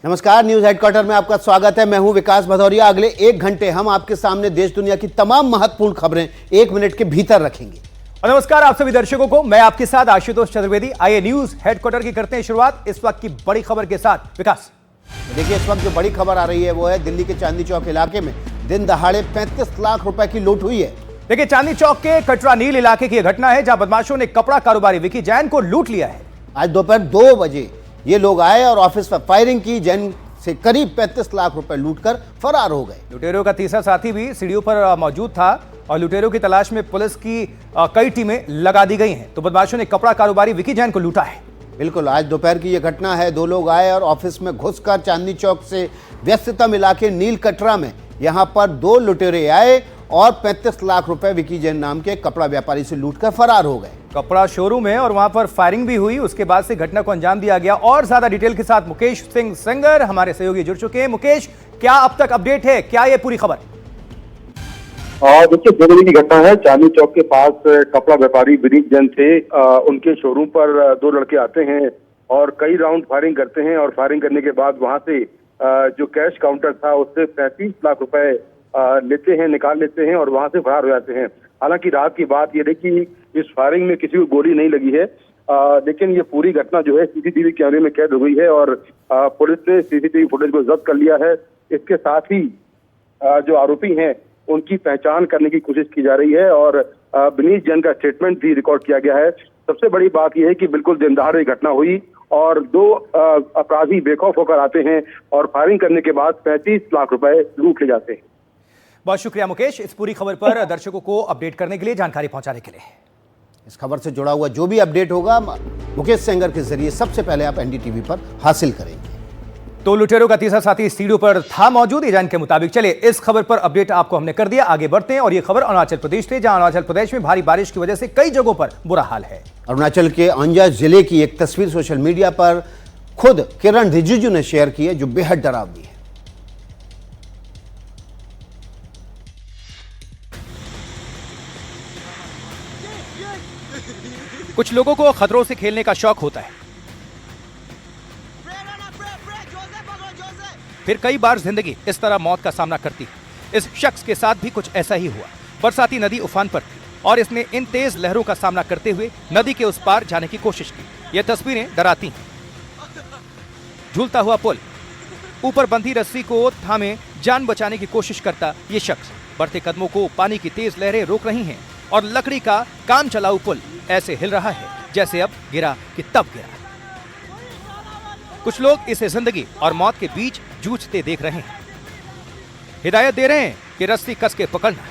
नमस्कार, news headquarter में आपका स्वागत है। मैं हूं विकास भदौरिया। अगले 1 घंटे हम आपके सामने देश दुनिया की तमाम महत्वपूर्ण खबरें 1 मिनट के भीतर रखेंगे। और नमस्कार आप सभी दर्शकों को, मैं आपके साथ आशुतोष चतुर्वेदी। आइए न्यूज हेडक्वार्टर की करते हैं शुरुआत इस वक्त की बड़ी खबर के साथ। विकास, देखिए, इस वक्त जो बड़ी खबर आ रही है वो है दिल्ली के चांदनी चौक इलाके में दिन दहाड़े 35 लाख रुपए की लूट हुई है। देखिए, चांदनी चौक के कटरा नील इलाके की घटना है जहां बदमाशों ने कपड़ा कारोबारी विकी जैन को लूट लिया है। आज दोपहर 2 बजे ये लोग आए और ऑफिस पर फायरिंग की। जैन से करीब 35 लाख रुपए लूटकर फरार हो गए। लुटेरों का तीसरा साथी भी सीढ़ियों पर मौजूद था और लुटेरों की तलाश में पुलिस की कई टीमें लगा दी गई हैं। तो बदमाशों ने कपड़ा कारोबारी विकी जैन को लूटा है। बिल्कुल, आज दोपहर की यह घटना है। 2 लोग आए और ऑफिस में घुसकर चांदनी चौक से व्यस्ततम इलाके नील कटरा में यहां पर 2 लुटेरे आए और 35 लाख रुपए विकी जैन नाम के कपड़ा व्यापारी से लूटकर फरार हो गए। कपड़ा शोरूम है और वहां पर फायरिंग भी हुई। उसके बाद से घटना को अंजाम दिया गया। और ज्यादा डिटेल के साथ मुकेश सिंह सेंगर हमारे सहयोगी जुड़ चुके हैं। मुकेश, क्या अब तक अपडेट है, क्या ये पूरी खबर? देखिए, 2 बजे की घटना है। चांदनी चौक के पास कपड़ा व्यापारी विनीत जैन थे। उनके शोरूम पर 2 लड़के आते हैं और कई राउंड फायरिंग करते हैं और फायरिंग करने के बाद वहां से जो कैश काउंटर था उससे 35 लाख रुपए लेते हैं, निकाल लेते हैं और वहां से फरार हो जाते हैं। हालांकि रात की बात यह है कि इस फायरिंग में किसी को गोली नहीं लगी है, लेकिन ये पूरी घटना जो है सीसीटीवी कैमरे में कैद हो गई है और पुलिस ने सीसीटीवी फुटेज को जब्त कर लिया है। इसके साथ ही जो आरोपी हैं उनकी पहचान करने की कोशिश की जा रही है और विनीत जैन का स्टेटमेंट भी रिकॉर्ड किया गया है। सबसे बड़ी बात यह है कि बिल्कुल दिन दहाड़े घटना हुई और 2 अपराधी बेखौफ होकर आते हैं और फायरिंग करने के बाद 35 लाख रुपए लूट ले जाते हैं। बहुत शुक्रिया मुकेश, इस पूरी खबर पर दर्शकों को अपडेट करने के लिए, जानकारी पहुंचाने के लिए। इस खबर से जुड़ा हुआ जो भी अपडेट होगा मुकेश सेंगर के जरिए सबसे पहले आप एनडीटीवी पर हासिल करेंगे। तो लुटेरों का तीसरा साथी सीढ़ियों पर था मौजूद, ये जान के मुताबिक। चलिए, इस खबर पर अपडेट आपको हमने कर दिया, आगे बढ़ते हैं। और ये खबर अरुणाचल प्रदेश से, जहां अरुणाचल प्रदेश में भारी बारिश की वजह से कई जगहों पर बुरा हाल है। अरुणाचल के अंजा जिले की एक तस्वीर सोशल मीडिया पर खुद किरण रिजिजू ने शेयर की है, जो बेहद डरावनी है। कुछ लोगों को खतरों से खेलने का शौक होता है, फिर कई बार जिंदगी इस तरह मौत का सामना करती है। इस शख्स के साथ भी कुछ ऐसा ही हुआ। बरसाती नदी उफान पर थी और इसने इन तेज लहरों का सामना करते हुए नदी के उस पार जाने की कोशिश की। ये तस्वीरें डराती हैं। झूलता हुआ पुल, ऊपर बंधी रस्सी को थामे जान बचाने की कोशिश करता ये शख्स। बढ़ते कदमों को पानी की तेज लहरें रोक रही हैं और लकड़ी का काम चलाऊ पुल ऐसे हिल रहा है जैसे अब गिरा कि तब गिरा। कुछ लोग इसे जिंदगी और मौत के बीच जूझते देख रहे हैं। हिदायत दे रहे हैं कि रस्सी कस के पकड़ना।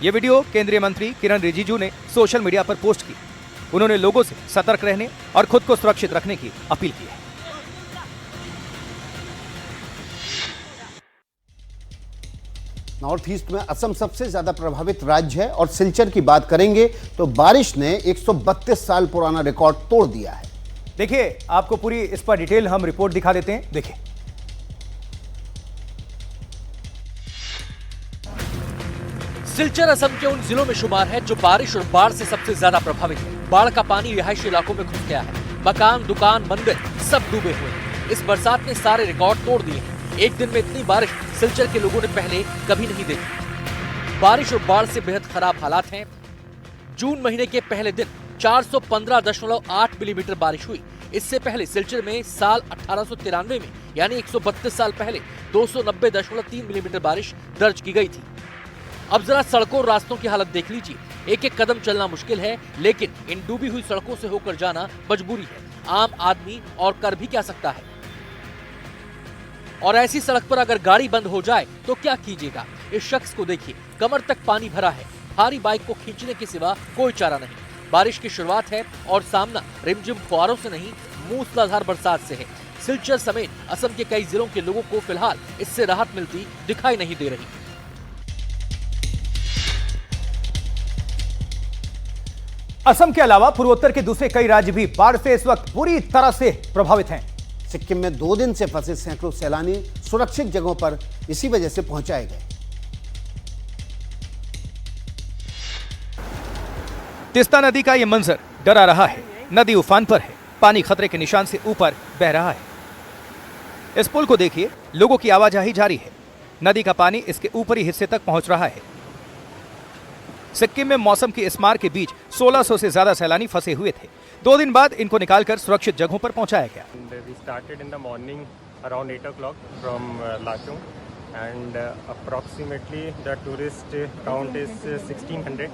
ये वीडियो केंद्रीय मंत्री किरण रिजिजू ने सोशल मीडिया पर पोस्ट की। उन्होंने लोगों से सतर्क रहने और खुद को सुरक्षित रखने की अपील की है। नॉर्थ ईस्ट में असम सबसे ज्यादा प्रभावित राज्य है और सिलचर की बात करेंगे तो बारिश ने 132 साल पुराना रिकॉर्ड तोड़ दिया है। देखिए, आपको पूरी इस पर डिटेल हम रिपोर्ट दिखा देते हैं। देखिए, सिलचर असम के उन जिलों में शुमार है जो बारिश और बाढ़ से सबसे ज्यादा प्रभावित है। बाढ़ का पानी रिहायशी इलाकों में घुस गया है। मकान, दुकान, मंदिर सब डूबे हुए हैं। इस बरसात ने सारे रिकॉर्ड तोड़ दिए हैं। एक दिन में इतनी बारिश सिलचर के लोगों ने पहले कभी नहीं देखी। बारिश और बाढ़ से बेहद खराब हालात हैं। जून महीने के पहले दिन 415.8 मिलीमीटर बारिश हुई। इससे पहले सिलचर में साल 1893 में यानी 132 साल पहले 290.3 मिलीमीटर बारिश दर्ज की गई थी। अब जरा सड़कों और रास्तों की हालत देख लीजिए। एक एक कदम चलना मुश्किल है, लेकिन इन डूबी हुई सड़कों से होकर जाना मजबूरी है। आम आदमी और कर भी क्या सकता है। और ऐसी सड़क पर अगर गाड़ी बंद हो जाए तो क्या कीजिएगा। इस शख्स को देखिए, कमर तक पानी भरा है। भारी बाइक को खींचने के सिवा कोई चारा नहीं। बारिश की शुरुआत है और सामना रिमझिम फुहारों से नहीं, मूसलाधार बरसात से है। सिलचर समेत असम के कई जिलों के लोगों को फिलहाल इससे राहत मिलती दिखाई नहीं दे रही। असम के अलावा पूर्वोत्तर के दूसरे कई राज्य भी बाढ़ से इस वक्त बुरी तरह से प्रभावित हैं। सिक्किम में 2 दिन से फंसे सैकड़ों सैलानी सुरक्षित जगहों पर इसी वजह से पहुंचाए गए। तीस्ता नदी का यह मंजर डरा रहा है। नदी उफान पर है। पानी खतरे के निशान से ऊपर बह रहा है। इस पुल को देखिए, लोगों की आवाजाही जारी है। नदी का पानी इसके ऊपरी हिस्से तक पहुंच रहा है। सिक्किम में मौसम की इस मार के बीच 1600 से ज्यादा सैलानी फंसे हुए थे। 2 दिन बाद इनको निकालकर सुरक्षित जगहों पर पहुंचाया गया। We started in the morning around 8 o'clock from Lachung, and approximately the tourist count is 1600,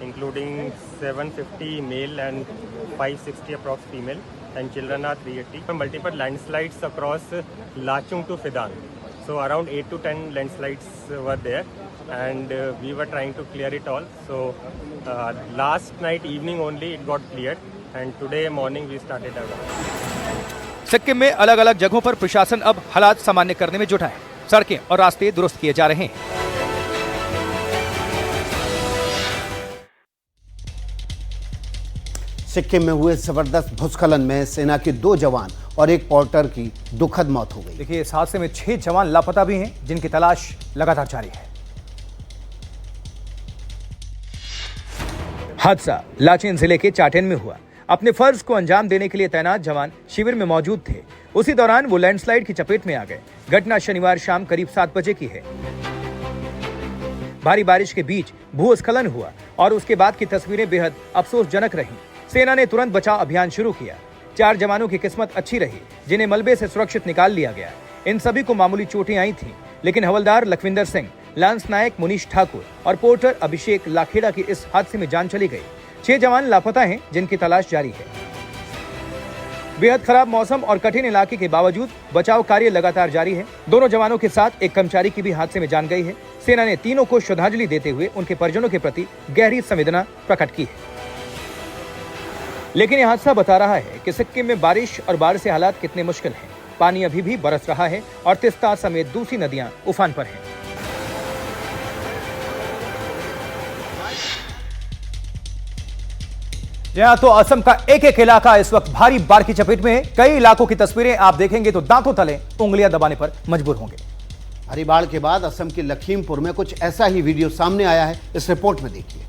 including 750 male and 560 approx female, and children are 380. Multiple landslides across Lachung to Phedan. So around 8 to 10 landslides were there, and we were trying to clear it all. So last night evening only it got cleared, and today morning we started our work. Sikkim में अलग अलग जगहों पर प्रशासन अब हालात सामान्य करने में जुटा है। सड़कें और रास्ते दुरुस्त किए जा रहे हैं। सिक्किम में हुए जबरदस्त भूस्खलन में सेना के 2 जवान और एक पोर्टर की दुखद मौत हो गई। देखिए, इस हादसे में 6 जवान लापता भी हैं, जिनकी तलाश लगातार जारी है। हादसा लाचेन जिले के चाटेन में हुआ। अपने फर्ज को अंजाम देने के लिए तैनात जवान शिविर में मौजूद थे। उसी दौरान वो लैंडस्लाइड की चपेट में आ गए। घटना शनिवार शाम करीब 7 बजे की है। भारी बारिश के बीच भूस्खलन हुआ और उसके बाद की तस्वीरें बेहद अफसोसजनक रहीं। सेना ने तुरंत बचाव अभियान शुरू किया। 4 जवानों की किस्मत अच्छी रही, जिन्हें मलबे से सुरक्षित निकाल लिया गया। इन सभी को मामूली चोटें आई थीं, लेकिन हवलदार लखविंदर सिंह, लांस नायक मुनीश ठाकुर और पोर्टर अभिषेक लाखेड़ा की इस हादसे में जान चली गई। 6 जवान लापता हैं, जिनकी तलाश जारी है। बेहद खराब मौसम और कठिन इलाके के बावजूद बचाव कार्य लगातार जारी है। दोनों जवानों के साथ एक कर्मचारी की भी हादसे में जान गई है। सेना ने तीनों को श्रद्धांजलि देते हुए उनके परिजनों के प्रति गहरी संवेदना प्रकट की है। लेकिन यह हादसा बता रहा है कि सिक्किम में बारिश और बाढ़ से हालात कितने मुश्किल हैं। पानी अभी भी बरस रहा है और तिस्ता समेत दूसरी नदियां उफान पर हैं। जहां तो असम का एक एक इलाका इस वक्त भारी बाढ़ की चपेट में है। कई इलाकों की तस्वीरें आप देखेंगे तो दांतों तले उंगलियां दबाने पर मजबूर होंगे। भारी बाढ़ के बाद असम के लखीमपुर में कुछ ऐसा ही वीडियो सामने आया है। इस रिपोर्ट में देखिए।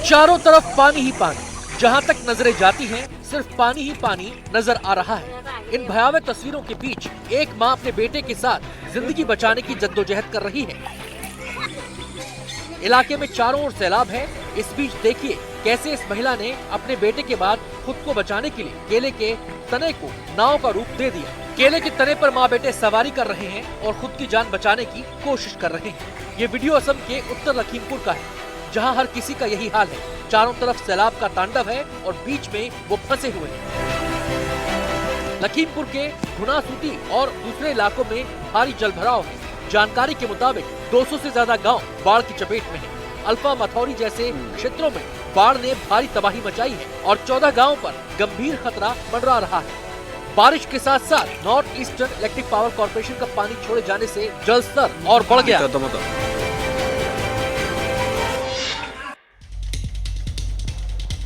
चारों तरफ पानी ही पानी, जहां तक नजरें जाती हैं सिर्फ पानी ही पानी नजर आ रहा है। इन भयावह तस्वीरों के बीच एक मां अपने बेटे के साथ जिंदगी बचाने की जद्दोजहद कर रही है। इलाके में चारों ओर सैलाब है। इस बीच देखिए कैसे इस महिला ने अपने बेटे के बाद खुद को बचाने के लिए केले के तने को नाव का रूप दे दिया। केले के तने पर माँ बेटे सवारी कर रहे हैं और खुद की जान बचाने की कोशिश कर रहे हैं। ये वीडियो असम के उत्तर लखीमपुर का है, जहाँ हर किसी का यही हाल है। चारों तरफ सैलाब का तांडव है और बीच में वो फंसे हुए हैं। लखीमपुर के घुनासूती और दूसरे इलाकों में भारी जलभराव है। जानकारी के मुताबिक 200 से ज्यादा गांव बाढ़ की चपेट में हैं। अल्फा मथौरी जैसे क्षेत्रों में बाढ़ ने भारी तबाही मचाई है और 14 गांवों पर गंभीर खतरा मंडरा रहा है। बारिश के साथ साथ north eastern electric power corporation का पानी छोड़े जाने से जल स्तर और बढ़ गया।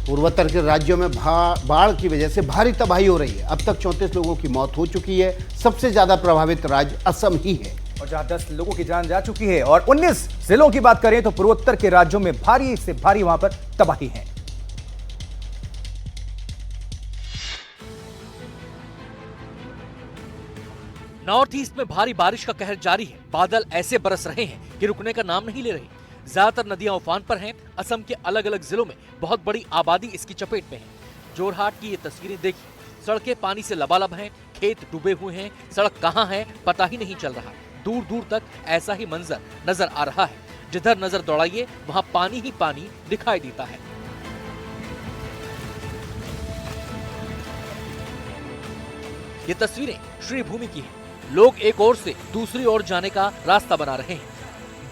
पूर्वोत्तर के राज्यों में बाढ़ की वजह से भारी तबाही हो रही है। अब तक 34 लोगों की मौत हो चुकी है। सबसे ज्यादा प्रभावित राज्य असम ही है और जहां 10 लोगों की जान जा चुकी है और 19 जिलों की बात करें तो पूर्वोत्तर के राज्यों में भारी से भारी वहां पर तबाही है। नॉर्थ ईस्ट में भारी बारिश का कहर जारी है। बादल ऐसे बरस रहे हैं कि रुकने का नाम नहीं ले रही। ज्यादातर नदियां उफान पर हैं। असम के अलग अलग जिलों में बहुत बड़ी आबादी इसकी चपेट में है। जोरहाट की ये तस्वीरें देखिए। सड़कें पानी से लबालब हैं, खेत डूबे हुए हैं, सड़क कहां है पता ही नहीं चल रहा। दूर दूर तक ऐसा ही मंजर नजर आ रहा है। जिधर नजर दौड़ाइए वहां पानी ही पानी दिखाई देता है। ये तस्वीरें श्रीभूमि की हैं। लोग एक ओर से दूसरी ओर जाने का रास्ता बना रहे हैं।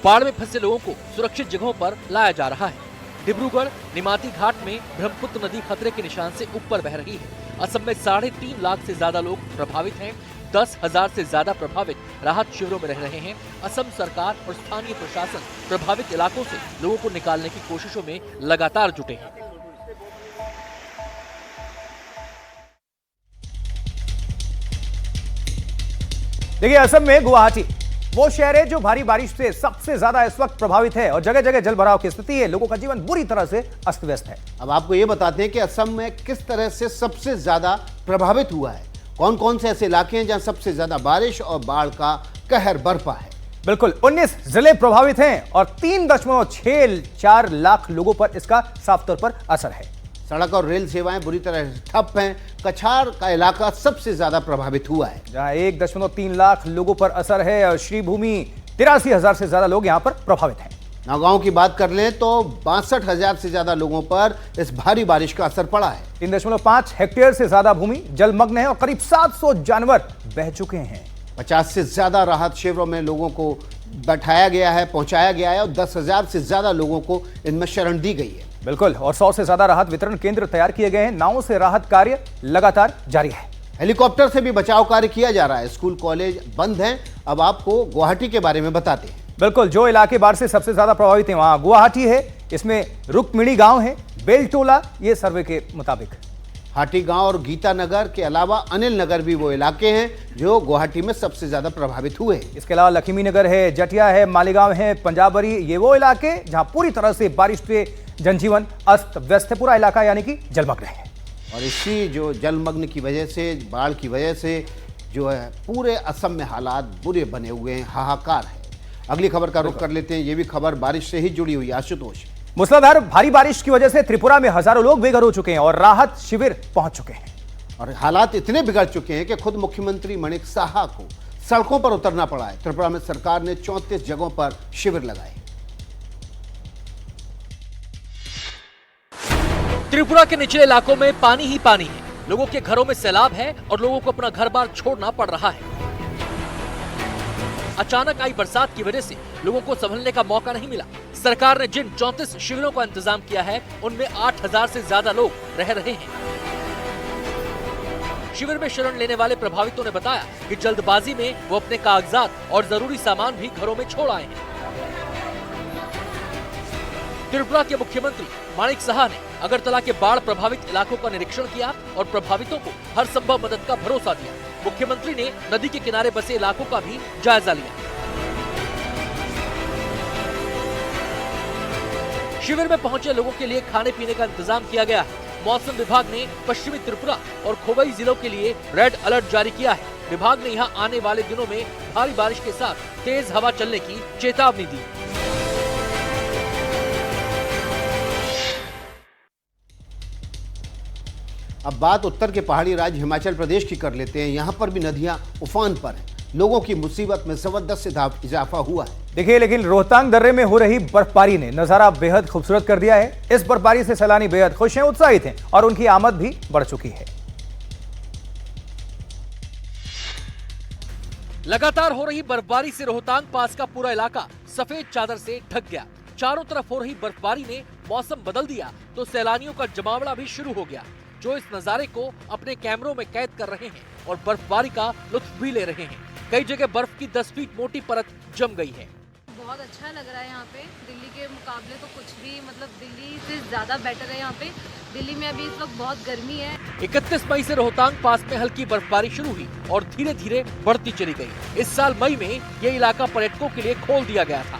बाढ़ में फंसे लोगों को सुरक्षित जगहों पर लाया जा रहा है। डिब्रूगढ़ निमाती घाट में ब्रह्मपुत्र नदी खतरे के निशान से ऊपर बह रही है। असम में 3.5 लाख से ज्यादा लोग प्रभावित हैं। 10,000 से ज्यादा प्रभावित राहत शिविरों में रह रहे हैं। असम सरकार और स्थानीय प्रशासन प्रभावित इलाकों से लोगों को निकालने की कोशिशों में लगातार जुटे हैं। देखिए, असम में गुवाहाटी वो शहर है जो भारी बारिश से सबसे ज्यादा इस वक्त प्रभावित है और जगह जगह जलभराव की स्थिति है। लोगों का जीवन बुरी तरह से अस्त व्यस्त है। अब आपको ये बताते हैं कि असम में किस तरह से सबसे ज्यादा प्रभावित हुआ है, कौन कौन से ऐसे इलाके हैं जहां सबसे ज्यादा बारिश और बाढ़ का कहर बरपा है। बिल्कुल 19 जिले प्रभावित हैं और 3.64 लाख लोगों पर इसका साफ तौर पर असर है। सड़क और रेल सेवाएं बुरी तरह ठप हैं। कछार का इलाका सबसे ज्यादा प्रभावित हुआ है, जहां 1.3 लाख लोगों पर असर है और श्रीभूमि 83,000 से ज्यादा लोग यहां पर प्रभावित हैं। नौगांव की बात कर लें तो 62,000 से ज्यादा लोगों पर इस भारी बारिश का असर पड़ा है। 3.5 हेक्टेयर से ज्यादा भूमि जलमग्न है और करीब 700 जानवर बह चुके हैं। 50 से ज्यादा राहत शिविरों में लोगों को बैठाया गया है, पहुंचाया गया है और 10,000 से ज्यादा लोगों को इनमें शरण दी गई है। बिल्कुल, और 100 से ज्यादा राहत वितरण केंद्र तैयार किए गए हैं। नावों से राहत कार्य लगातार जारी है। हेलीकॉप्टर से भी बचाव कार्य किया जा रहा है। स्कूल कॉलेज बंद हैं। अब आपको गुवाहाटी के बारे में बताते हैं। बिल्कुल, जो इलाके बाढ़ से सबसे ज्यादा प्रभावित हैं वहां गुवाहाटी है। इसमें रुक्मिणी गांव है, बेलटोला, ये सर्वे के मुताबिक। हाटी गांव और गीतानगर के अलावा अनिल नगर भी वो इलाके हैं जो गुवाहाटी में सबसे ज्यादा प्रभावित हुए। इसके अलावा लक्ष्मी नगर है, जटिया है, मालेगांव है, पंजाबरी, ये वो इलाके जहां पूरी तरह से बारिश से जनजीवन अस्त व्यस्त है। पूरा इलाका यानी कि जलमग्न है। और इसी जो जलमग्न की वजह से, बाढ़ की वजह से जो है पूरे असम में हालात बुरे बने हुए हैं, हाहाकार है। अगली खबर का रुख कर लेते हैं। ये भी खबर बारिश से ही जुड़ी हुई। आशुतोष, मूसलाधार भारी बारिश की वजह से त्रिपुरा में हजारों लोग बेघर हो चुके हैं और राहत शिविर पहुंच चुके हैं। और हालात इतने बिगड़ चुके हैं कि खुद मुख्यमंत्री मणिक साहा को सड़कों पर उतरना पड़ा है। त्रिपुरा में सरकार ने 34 जगहों पर शिविर लगाए। त्रिपुरा के निचले इलाकों में पानी ही पानी है। लोगों के घरों में सैलाब है और लोगों को अपना घर बार छोड़ना पड़ रहा है। अचानक आई बरसात की वजह से लोगों को संभलने का मौका नहीं मिला। सरकार ने जिन 34 शिविरों का इंतजाम किया है उनमें 8,000 से ज्यादा लोग रह रहे हैं। शिविर में शरण लेने वाले प्रभावितों ने बताया कि जल्दबाजी में वो अपने कागजात और जरूरी सामान भी घरों में छोड़ आए हैं। त्रिपुरा के मुख्यमंत्री माणिक साहा ने अगरतला के बाढ़ प्रभावित इलाकों का निरीक्षण किया और प्रभावितों को हर संभव मदद का भरोसा दिया। मुख्यमंत्री ने नदी के किनारे बसे इलाकों का भी जायजा लिया। शिविर में पहुंचे लोगों के लिए खाने पीने का इंतजाम किया गया है। मौसम विभाग ने पश्चिमी त्रिपुरा और खोवई जिलों के लिए रेड अलर्ट जारी किया है। विभाग ने यहां आने वाले दिनों में भारी बारिश के साथ तेज हवा चलने की चेतावनी दी। अब बात उत्तर के पहाड़ी राज्य हिमाचल प्रदेश की कर लेते हैं। यहां पर भी नदियां उफान पर हैं। लोगों की मुसीबत में जबरदस्त इजाफा हुआ है। देखिए, लेकिन रोहतांग दर्रे में हो रही बर्फबारी ने नजारा बेहद खूबसूरत कर दिया है। इस बर्फबारी से सैलानी बेहद खुश हैं, उत्साहित हैं और उनकी आमद भी बढ़ चुकी है। लगातार हो रही बर्फबारी से रोहतांग पास का पूरा इलाका सफेद चादर से ढक गया। चारों तरफ हो रही बर्फबारी ने मौसम बदल दिया तो सैलानियों का जमावड़ा भी शुरू हो गया, जो इस नजारे को अपने कैमरों में कैद कर रहे हैं और बर्फबारी का लुत्फ भी ले रहे हैं। कई जगह बर्फ की 10 फीट मोटी परत जम गई है। बहुत अच्छा लग रहा है यहाँ पे। दिल्ली के मुकाबले तो कुछ भी दिल्ली से ज्यादा बेटर है यहाँ पे। दिल्ली में अभी इस वक्त बहुत गर्मी है। 31 मई से रोहतांग पास में हल्की बर्फबारी शुरू हुई और धीरे धीरे बढ़ती चली गई। इस साल मई में ये इलाका पर्यटकों के लिए खोल दिया गया था।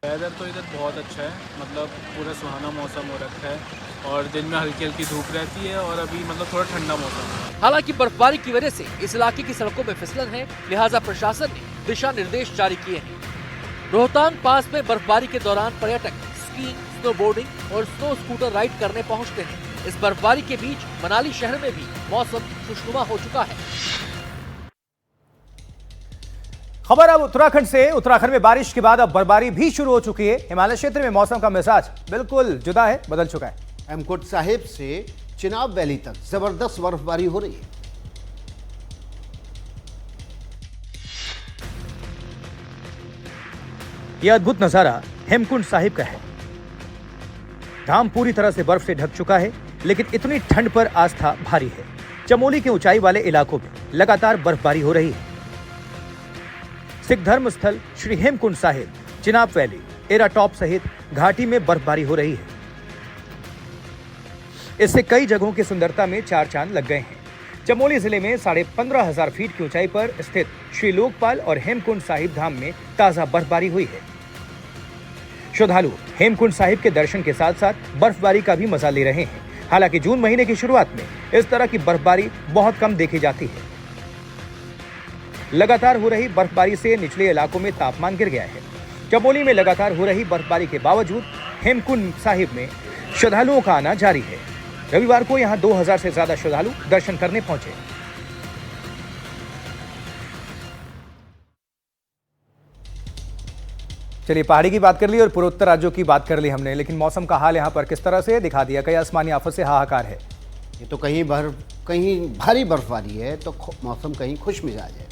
वेदर तो इधर बहुत अच्छा है, पूरा सुहाना मौसम हो रखा है और दिन में हल्की हल्की धूप रहती है और अभी थोड़ा ठंडा मौसम है। हालांकि बर्फबारी की वजह से इस इलाके की सड़कों में फिसलन है, लिहाजा प्रशासन ने दिशा निर्देश जारी किए हैं। रोहतांग पास में बर्फबारी के दौरान पर्यटक स्कीइंग, स्नोबोर्डिंग और स्नो स्कूटर राइड करने पहुंचते हैं। इस बर्फबारी के बीच मनाली शहर में भी मौसम खुशनुमा हो चुका है। खबर अब उत्तराखंड से। उत्तराखंड में बारिश के बाद अब बर्फबारी भी शुरू हो चुकी है। हिमालय क्षेत्र में मौसम का मिजाज बिल्कुल जुदा है, बदल चुका है। हेमकुंड साहिब से चिनाब वैली तक जबरदस्त बर्फबारी हो रही है। यह अद्भुत नजारा हेमकुंड साहिब का है। धाम पूरी तरह से बर्फ से ढक चुका है, लेकिन इतनी ठंड पर आस्था भारी है। चमोली के ऊंचाई वाले इलाकों में लगातार बर्फबारी हो रही है। सिख धर्म स्थल Shri Hemkund Sahib, Chenab valley, era top सहित घाटी में बर्फबारी हो रही है। इससे कई जगहों की सुंदरता में चार चांद लग गए हैं। चमोली जिले में 15,500 फीट की ऊंचाई पर स्थित श्री लोकपाल और हेमकुंड साहिब धाम में ताजा बर्फबारी हुई है। श्रद्धालु हेमकुंड साहिब के दर्शन के साथ साथ बर्फबारी का भी मजा ले रहे हैं। हालांकि जून महीने की शुरुआत में इस तरह की बर्फबारी बहुत कम देखी जाती है। लगातार हो रही बर्फबारी से निचले इलाकों में तापमान गिर गया है। चमोली में लगातार हो रही बर्फबारी के बावजूद हेमकुंड साहिब में श्रद्धालुओं का आना जारी है। रविवार को यहां 2000 से ज्यादा श्रद्धालु दर्शन करने पहुंचे। चलिए, पहाड़ी की बात कर ली और पूर्वोत्तर राज्यों की बात कर ली हमने, लेकिन मौसम का हाल यहाँ पर किस तरह से दिखा दिया। कई आसमानी आफत से हाहाकार है। ये तो कहीं भारी बर्फबारी है तो मौसम कहीं खुश मिजाज है।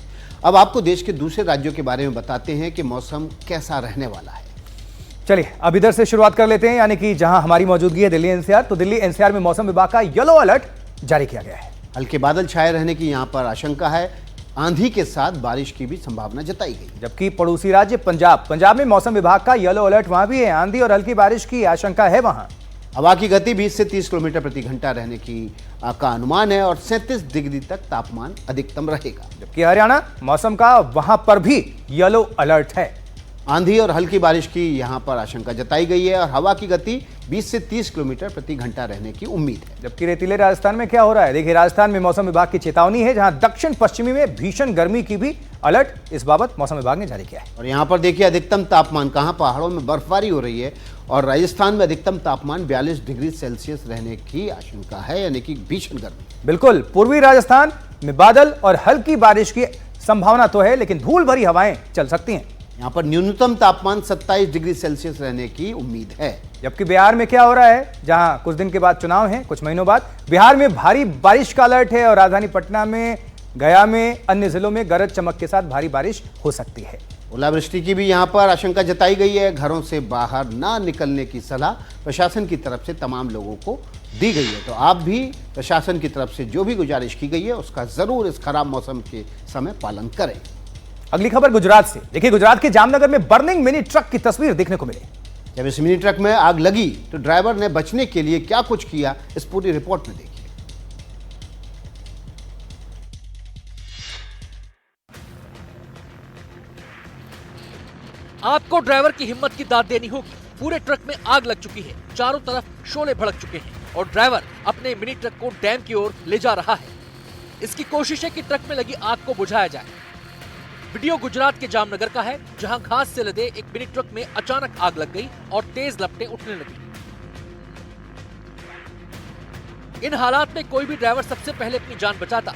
अब आपको देश के दूसरे राज्यों के बारे में बताते हैं कि मौसम कैसा रहने वाला है। चलिए, अब इधर से शुरुआत कर लेते हैं, यानी कि जहां हमारी मौजूदगी है दिल्ली एनसीआर। तो दिल्ली एनसीआर में मौसम विभाग का येलो अलर्ट जारी किया गया है। हल्के बादल छाए रहने की यहां पर आशंका है। आंधी के साथ बारिश की भी संभावना जताई गई। जबकि पड़ोसी राज्य पंजाब में मौसम विभाग का येलो अलर्ट वहां भी है। आंधी और हल्की बारिश की आशंका है वहां। हवा की गति 20 से 30 किलोमीटर प्रति घंटा रहने का अनुमान है और 37 डिग्री तक तापमान अधिकतम रहेगा। जबकि हरियाणा मौसम का वहां पर भी येलो अलर्ट है। आंधी और हल्की बारिश की यहां पर आशंका जताई गई है और हवा की गति 20 से 30 किलोमीटर प्रति घंटा रहने की उम्मीद है। जबकि रेतीले राजस्थान में क्या हो रहा है, देखिए, राजस्थान में मौसम विभाग की चेतावनी है, जहां दक्षिण पश्चिमी में भीषण गर्मी की भी अलर्ट इस बाबत मौसम विभाग ने जारी किया है। और यहां पर देखिए अधिकतम तापमान, कहां पहाड़ों में बर्फबारी हो रही है और राजस्थान में अधिकतम तापमान 42 डिग्री सेल्सियस रहने की आशंका है, यानी कि भीषण गर्मी। बिल्कुल, पूर्वी राजस्थान में बादल और हल्की बारिश की संभावना तो है, लेकिन धूल भरी हवाएं चल सकती हैं। यहाँ पर न्यूनतम तापमान 27 डिग्री सेल्सियस रहने की उम्मीद है। जबकि बिहार में क्या हो रहा है, जहां कुछ दिन के बाद चुनाव है, कुछ महीनों बाद बिहार में भारी बारिश का अलर्ट है और राजधानी पटना में, गया में, अन्य जिलों में गरज चमक के साथ भारी बारिश हो सकती है। ओलावृष्टि की भी यहाँ पर आशंका जताई गई है। घरों से बाहर ना निकलने की सलाह प्रशासन की तरफ से तमाम लोगों को दी गई है। तो आप भी प्रशासन की तरफ से जो भी गुजारिश की गई है उसका जरूर इस खराब मौसम के समय पालन करें। अगली खबर गुजरात से। देखिए, गुजरात के जामनगर में बर्निंग मिनी ट्रक की तस्वीर देखने को मिली। जब इस मिनी ट्रक में आग लगी तो ड्राइवर ने बचने के लिए क्या कुछ किया, इस पूरी रिपोर्ट में देखिए। आपको ड्राइवर की हिम्मत की दाद देनी होगी। पूरे ट्रक में आग लग चुकी है, चारों तरफ शोले भड़क चुके हैं और ड्राइवर अपने मिनी ट्रक को डैम की ओर ले जा रहा है। इसकी कोशिश है कि ट्रक में लगी आग को बुझाया जाए। वीडियो गुजरात के जामनगर का है, जहां घास से लदे एक मिनी ट्रक में अचानक आग लग गई और तेज लपटें उठने लगी। इन हालात में कोई भी ड्राइवर सबसे पहले अपनी जान बचाता,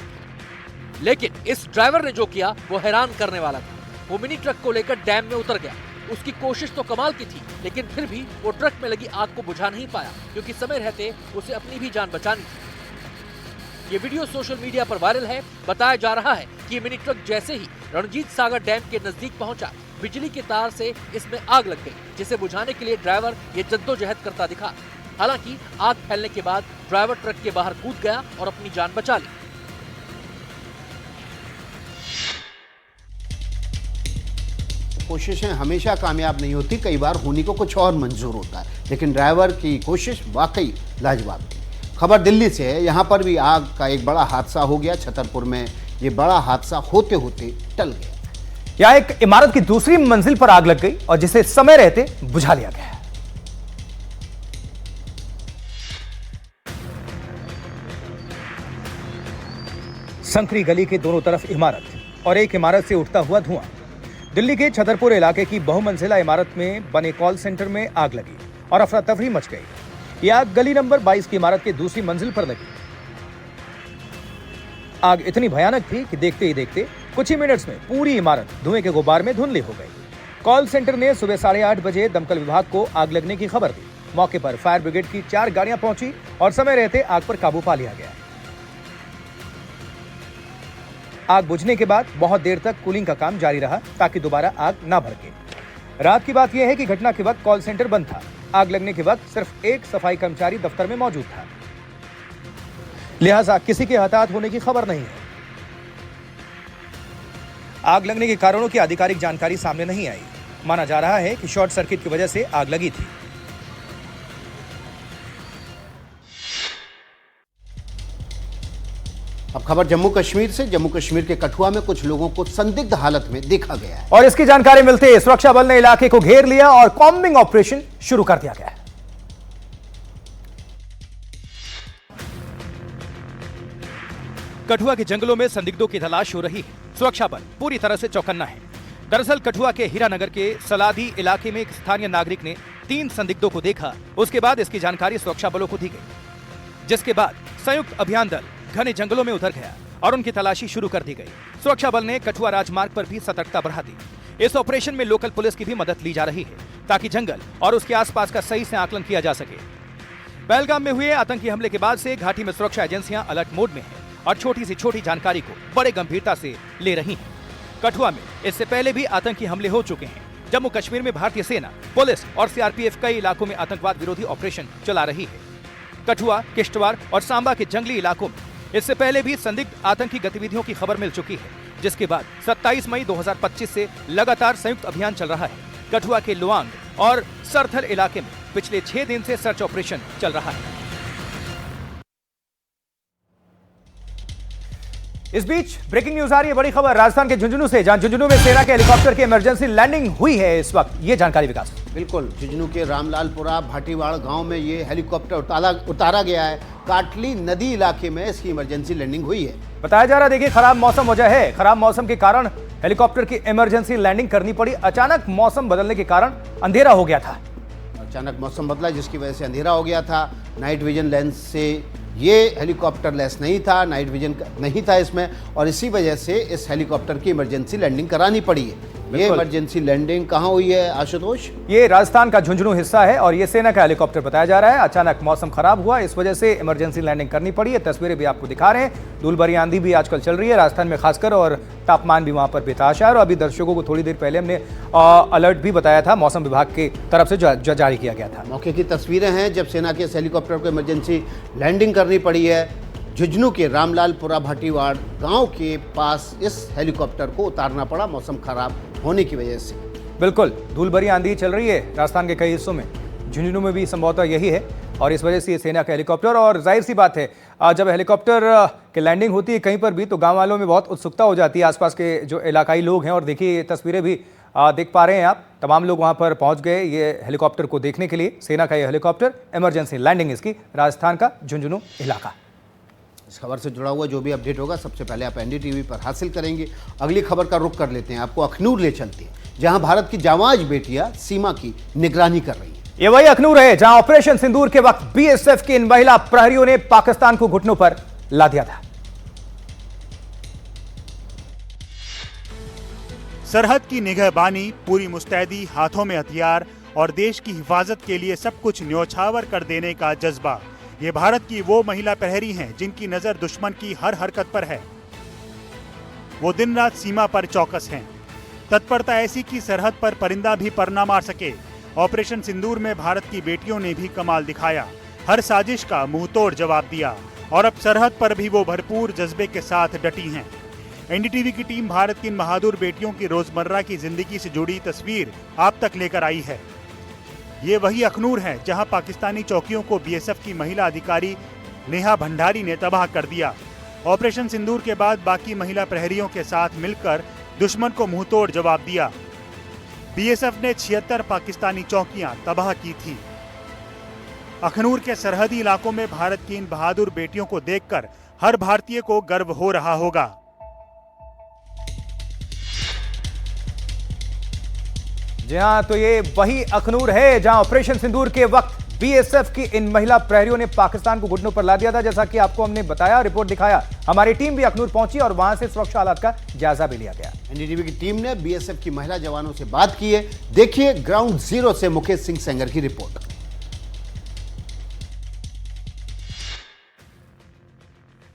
लेकिन इस ड्राइवर ने जो किया वो हैरान करने वाला था। वो मिनी ट्रक को लेकर डैम में उतर गया। उसकी कोशिश तो कमाल की थी, लेकिन फिर भी वो ट्रक में लगी आग को बुझा नहीं पाया, क्योंकि समय रहते उसे अपनी भी जान बचानी थी। ये वीडियो सोशल मीडिया पर वायरल है। बताया जा रहा है कि मिनी ट्रक जैसे ही रणजीत सागर डैम के नजदीक पहुंचा, बिजली के तार से इसमें आग लग गई, जिसे बुझाने के लिए ड्राइवर ये जद्दोजहद करता दिखा। हालांकि आग फैलने के बाद ड्राइवर ट्रक के बाहर कूद गया और अपनी जान बचा ली। कोशिशें हमेशा कामयाब नहीं होती, कई बार होने को कुछ और मंजूर होता है, लेकिन ड्राइवर की कोशिश वाकई लाजवाब थी। खबर दिल्ली से है। यहाँ पर भी आग का एक बड़ा हादसा हो गया। छतरपुर में ये बड़ा हादसा होते होते टल गया। यहाँ एक इमारत की दूसरी मंजिल पर आग लग गई और जिसे समय रहते बुझा लिया गया। संकरी गली के दोनों तरफ इमारत और एक इमारत से उठता हुआ धुआं। दिल्ली के छतरपुर इलाके की बहुमंजिला इमारत में बने कॉल सेंटर में आग लगी और अफरा तफरी मच गई। यह आग गली नंबर 22 की इमारत के दूसरी मंजिल पर लगी। आग इतनी भयानक थी कि देखते ही देखते कुछ ही मिनट्स में पूरी इमारत धुएं के गुब्बार में धुंधली हो गई। कॉल सेंटर ने सुबह 8:30 बजे दमकल विभाग को आग लगने की खबर दी। मौके पर फायर ब्रिगेड की 4 गाड़ियां पहुंची और समय रहते आग पर काबू पा लिया गया। आग बुझने के बाद बहुत देर तक कूलिंग का काम जारी रहा ताकि दोबारा आग ना भड़के। रात की बात यह है कि घटना के वक्त कॉल सेंटर बंद था। आग लगने के वक्त सिर्फ एक सफाई कर्मचारी दफ्तर में मौजूद था, लिहाजा किसी के हताहत होने की खबर नहीं है। आग लगने के कारणों की आधिकारिक जानकारी सामने नहीं आई। माना जा रहा है कि शॉर्ट सर्किट की वजह से आग लगी थी। अब खबर जम्मू कश्मीर से। जम्मू कश्मीर के कठुआ में कुछ लोगों को संदिग्ध हालत में देखा गया है और इसकी जानकारी मिलते ही सुरक्षा बल ने इलाके को घेर लिया और कॉम्बिंग ऑपरेशन शुरू कर दिया गया है। कठुआ के जंगलों में संदिग्धों की तलाश हो रही है। सुरक्षा बल पूरी तरह से चौकन्ना है। दरअसल कठुआ के हीरानगर के सलादी इलाके में एक स्थानीय नागरिक ने 3 संदिग्धों को देखा। उसके बाद इसकी जानकारी सुरक्षा बलों को दी गई, जिसके बाद संयुक्त अभियान दल घने जंगलों में उतर गया और उनकी तलाशी शुरू कर दी गई। सुरक्षा बल ने कठुआ राजमार्ग पर भी सतर्कता बढ़ा दी। इस ऑपरेशन में लोकल पुलिस की भी मदद ली जा रही है ताकि जंगल और उसके आसपास का सही से आकलन किया जा सके। पहलगाम में हुए आतंकी हमले के बाद से घाटी में सुरक्षा एजेंसियां अलर्ट मोड में हैं और छोटी से छोटी जानकारी को बड़े गंभीरता से ले रही हैं। कठुआ में इससे पहले भी आतंकी हमले हो चुके हैं। जम्मू कश्मीर में भारतीय सेना, पुलिस और सीआरपीएफ कई इलाकों में आतंकवाद विरोधी ऑपरेशन चला रही है। कठुआ, किश्तवाड़ और सांबा के जंगली इलाकों में इससे पहले भी संदिग्ध आतंकी गतिविधियों की खबर मिल चुकी है, जिसके बाद 27 मई 2025 से लगातार संयुक्त अभियान चल रहा है। कठुआ के लुआंग और सरथल इलाके में पिछले 6 दिन से सर्च ऑपरेशन चल रहा है। इस बीच ब्रेकिंग न्यूज आ रही है, बड़ी खबर राजस्थान के झुंझुनू से, जहां झुंझुनू में सेना के हेलीकॉप्टर की इमरजेंसी लैंडिंग हुई है इस वक्त। ये जानकारी विकास। बिल्कुल, झुंझुनू के रामलालपुरा भाटीवाड़ गांव में ये हेलीकॉप्टर उतारा गया है। काटली नदी इलाके में इसकी इमरजेंसी लैंडिंग हुई है। बताया जा रहा है, देखिए खराब मौसम वजह है। खराब मौसम के कारण हेलीकॉप्टर की इमरजेंसी लैंडिंग करनी पड़ी। अचानक मौसम बदलने के कारण अंधेरा हो गया था। अचानक मौसम बदला जिसकी वजह से अंधेरा हो गया था। नाइट विजन लेंस से ये हेलीकॉप्टर लेस नहीं था, नाइट विजन नहीं था इसमें, और इसी वजह से इस हेलीकॉप्टर की इमरजेंसी लैंडिंग करानी पड़ी है। ये इमरजेंसी लैंडिंग कहाँ हुई है आशुतोष? ये राजस्थान का झुंझुनू हिस्सा है और ये सेना का हेलीकॉप्टर बताया जा रहा है। अचानक मौसम खराब हुआ, इस वजह से इमरजेंसी लैंडिंग करनी पड़ी है। तस्वीरें भी आपको दिखा रहे हैं। धूल भरी आंधी भी आजकल चल रही है राजस्थान में खासकर, और तापमान भी वहां पर बेताश है। और अभी दर्शकों को थोड़ी देर पहले हमने अलर्ट भी बताया था, मौसम विभाग की तरफ से जारी किया गया था। मौके की तस्वीरें हैं जब सेना के इस हेलीकॉप्टर को इमरजेंसी लैंडिंग करनी पड़ी है। झुंझुनू के रामलालपुरा भाटीवाड़ गांव के पास इस हेलीकॉप्टर को उतारना पड़ा मौसम खराब होने की वजह से। बिल्कुल, धूल भरी आंधी चल रही है राजस्थान के कई हिस्सों में, झुंझुनू में भी संभवतः यही है, और इस वजह से ये सेना का हेलीकॉप्टर। और जाहिर सी बात है, जब हेलीकॉप्टर की लैंडिंग होती है कहीं पर भी तो गांव वालों में बहुत उत्सुकता हो जाती है, आसपास के जो इलाकाई लोग हैं। और देखिए ये तस्वीरें भी देख पा रहे हैं आप, तमाम लोग वहां पर पहुंच गए ये हेलीकॉप्टर को देखने के लिए। सेना का ये हेलीकॉप्टर, इमरजेंसी लैंडिंग इसकी, राजस्थान का झुंझुनू इलाका। इस खबर से जुड़ा हुआ जो भी अपडेट होगा सबसे पहले आप एनडीटीवी पर हासिल करेंगे। अगली खबर का रुख कर लेते हैं, आपको अखनूर ले चलते हैं, जहां भारत की जाबाज बेटियां सीमा की निगरानी कर रही हैं। ये वही अखनूर है जहां ऑपरेशन सिंदूर के वक्त बीएसएफ की इन महिला प्रहरियों ने पाकिस्तान को घुटनों पर ला दिया था। सरहद की निगहबानी, पूरी मुस्तैदी, हाथों में हथियार और देश की हिफाजत के लिए सब कुछ न्योछावर कर देने का जज्बा, ये भारत की वो महिला प्रहरी हैं जिनकी नजर दुश्मन की हर हरकत पर है। वो दिन रात सीमा पर चौकस हैं। तत्परता ऐसी कि सरहद पर परिंदा भी पर ना मार सके। ऑपरेशन सिंदूर में भारत की बेटियों ने भी कमाल दिखाया, हर साजिश का मुंहतोड़ जवाब दिया, और अब सरहद पर भी वो भरपूर जज्बे के साथ डटी हैं। एनडीटीवी की टीम भारत की इन बहादुर बेटियों की रोजमर्रा की जिंदगी से जुड़ी तस्वीर आप तक लेकर आई है। ये वही अखनूर है जहां पाकिस्तानी चौकियों को बीएसएफ की महिला अधिकारी नेहा भंडारी ने तबाह कर दिया। ऑपरेशन सिंदूर के बाद बाकी महिला प्रहरियों के साथ मिलकर दुश्मन को मुंहतोड़ जवाब दिया। बीएसएफ ने 76 पाकिस्तानी चौकियां तबाह की थी। अखनूर के सरहदी इलाकों में भारत की इन बहादुर बेटियों को देखकर हर भारतीय को गर्व हो रहा होगा। जी हाँ, तो ये वही अखनूर है जहां ऑपरेशन सिंदूर के वक्त बीएसएफ की इन महिला प्रहरियों ने पाकिस्तान को घुटनों पर ला दिया था। जैसा कि आपको हमने बताया, रिपोर्ट दिखाया, हमारी टीम भी अखनूर पहुंची और वहां से सुरक्षा हालात का जायजा भी लिया गया। एनडीटीवी की टीम ने बीएसएफ की महिला जवानों से बात की है। देखिए ग्राउंड जीरो से मुकेश सिंह सेंगर की रिपोर्ट।